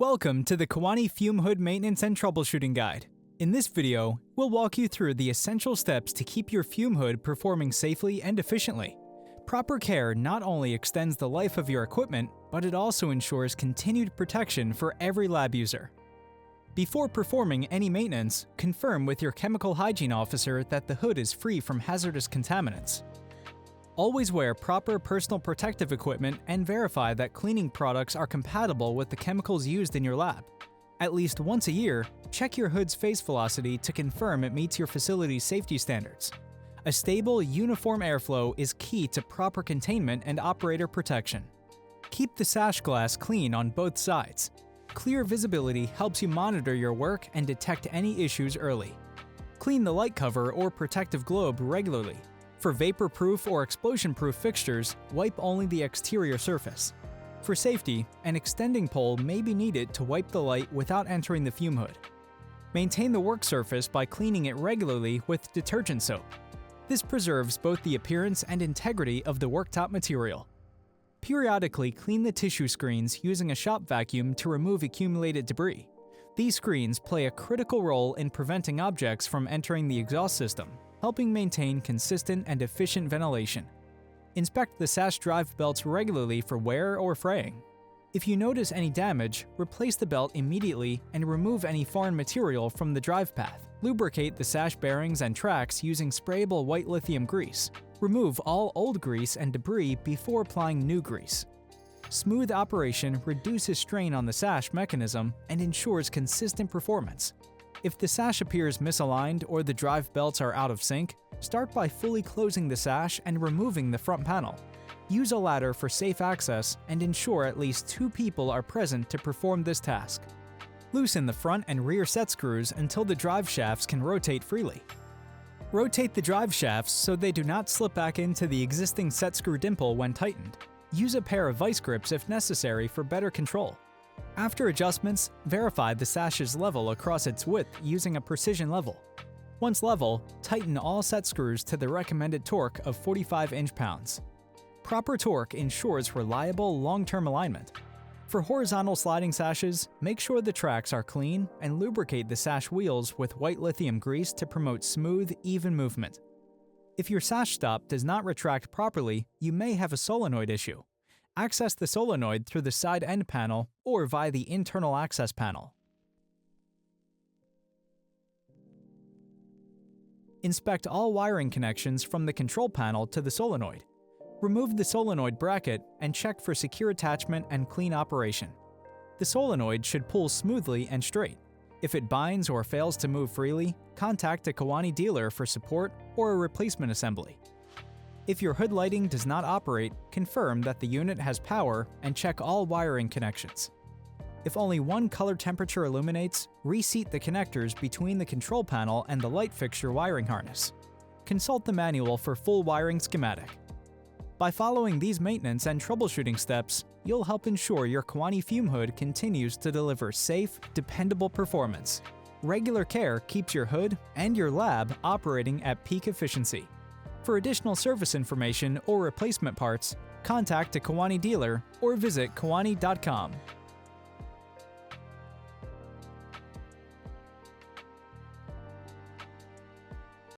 Welcome to the Kewaunee Fume Hood Maintenance and Troubleshooting Guide. In this video, we'll walk you through the essential steps to keep your fume hood performing safely and efficiently. Proper care not only extends the life of your equipment, but it also ensures continued protection for every lab user. Before performing any maintenance, confirm with your chemical hygiene officer that the hood is free from hazardous contaminants. Always wear proper personal protective equipment and verify that cleaning products are compatible with the chemicals used in your lab. At least once a year, check your hood's phase velocity to confirm it meets your facility's safety standards. A stable, uniform airflow is key to proper containment and operator protection. Keep the sash glass clean on both sides. Clear visibility helps you monitor your work and detect any issues early. Clean the light cover or protective globe regularly. For vapor-proof or explosion-proof fixtures, wipe only the exterior surface. For safety, an extending pole may be needed to wipe the light without entering the fume hood. Maintain the work surface by cleaning it regularly with detergent soap. This preserves both the appearance and integrity of the worktop material. Periodically clean the tissue screens using a shop vacuum to remove accumulated debris. These screens play a critical role in preventing objects from entering the exhaust system, helping maintain consistent and efficient ventilation. Inspect the sash drive belts regularly for wear or fraying. If you notice any damage, replace the belt immediately and remove any foreign material from the drive path. Lubricate the sash bearings and tracks using sprayable white lithium grease. Remove all old grease and debris before applying new grease. Smooth operation reduces strain on the sash mechanism and ensures consistent performance. If the sash appears misaligned or the drive belts are out of sync, start by fully closing the sash and removing the front panel. Use a ladder for safe access and ensure at least 2 people are present to perform this task. Loosen the front and rear set screws until the drive shafts can rotate freely. Rotate the drive shafts so they do not slip back into the existing set screw dimple when tightened. Use a pair of vice grips if necessary for better control. After adjustments, verify the sash's level across its width using a precision level. Once level, tighten all set screws to the recommended torque of 45 inch-pounds. Proper torque ensures reliable long-term alignment. For horizontal sliding sashes, make sure the tracks are clean and lubricate the sash wheels with white lithium grease to promote smooth, even movement. If your sash stop does not retract properly, you may have a solenoid issue. Access the solenoid through the side end panel or via the internal access panel. Inspect all wiring connections from the control panel to the solenoid. Remove the solenoid bracket and check for secure attachment and clean operation. The solenoid should pull smoothly and straight. If it binds or fails to move freely, contact a Kewaunee dealer for support or a replacement assembly. If your hood lighting does not operate, confirm that the unit has power and check all wiring connections. If only one color temperature illuminates, reseat the connectors between the control panel and the light fixture wiring harness. Consult the manual for full wiring schematic. By following these maintenance and troubleshooting steps, you'll help ensure your Kewaunee fume hood continues to deliver safe, dependable performance. Regular care keeps your hood and your lab operating at peak efficiency. For additional service information or replacement parts, contact a Kewaunee dealer or visit Kewaunee.com.